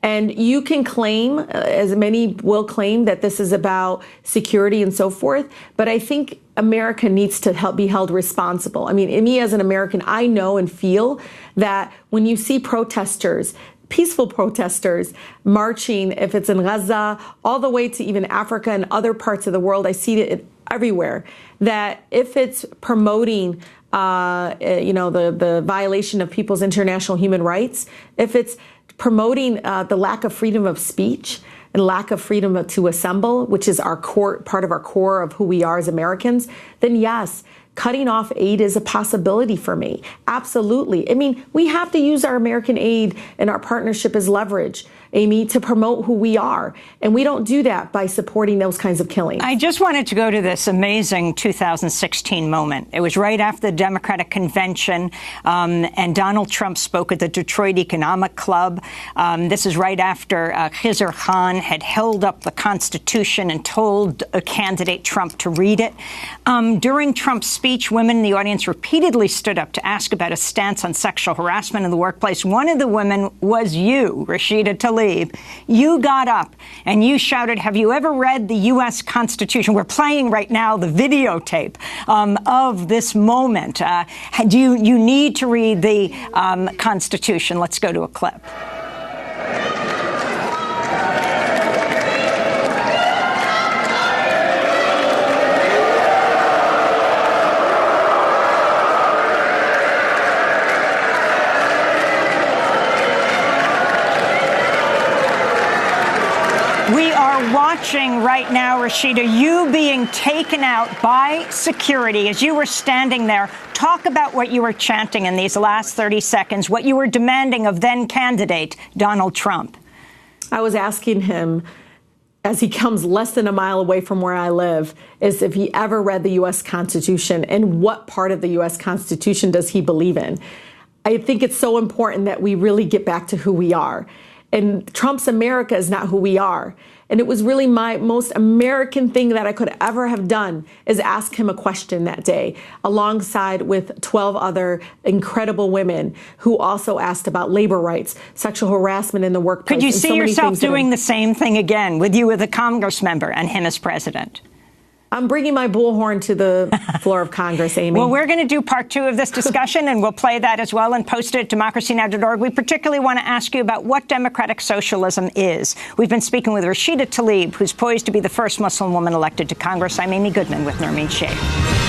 And you can claim, as many will claim, that this is about security and so forth. But I think America needs to be held responsible. I mean, me as an American, I know and feel that when you see protesters, peaceful protesters marching, if it's in Gaza, all the way to even Africa and other parts of the world, I see it everywhere, that if it's promoting the violation of people's international human rights, if it's promoting the lack of freedom of speech and lack of freedom to assemble, which is our core, part of our core of who we are as Americans, then yes, cutting off aid is a possibility for me. Absolutely. I mean, we have to use our American aid and our partnership as leverage, Amy, to promote who we are. And we don't do that by supporting those kinds of killings. I just wanted to go to this amazing 2016 moment. It was right after the Democratic Convention, and Donald Trump spoke at the Detroit Economic Club. This is right after Khizr Khan had held up the Constitution and told a candidate Trump to read it. During Trump's speech, women in the audience repeatedly stood up to ask about a stance on sexual harassment in the workplace. One of the women was you, Rashida Tlaib. You got up and you shouted, "Have you ever read the U.S. Constitution?" We're playing right now the videotape of this moment. You need to read the Constitution. Let's go to a clip. Watching right now, Rashida, you being taken out by security as you were standing there. Talk about what you were chanting in these last 30 seconds, what you were demanding of then candidate Donald Trump. I was asking him, as he comes less than a mile away from where I live, is if he ever read the U.S. Constitution and what part of the U.S. Constitution does he believe in. I think it's so important that we really get back to who we are. And Trump's America is not who we are. And it was really my most American thing that I could ever have done is ask him a question that day, alongside with 12 other incredible women who also asked about labor rights, sexual harassment in the workplace. Could you see yourself doing the same thing again with you as a Congress member and him as president? I'm bringing my bullhorn to the floor of Congress, Amy. Well, we're going to do part 2 of this discussion, and we'll play that as well and post it at democracynow.org. We particularly want to ask you about what democratic socialism is. We've been speaking with Rashida Tlaib, who's poised to be the first Muslim woman elected to Congress. I'm Amy Goodman with Nermeen Sheikh.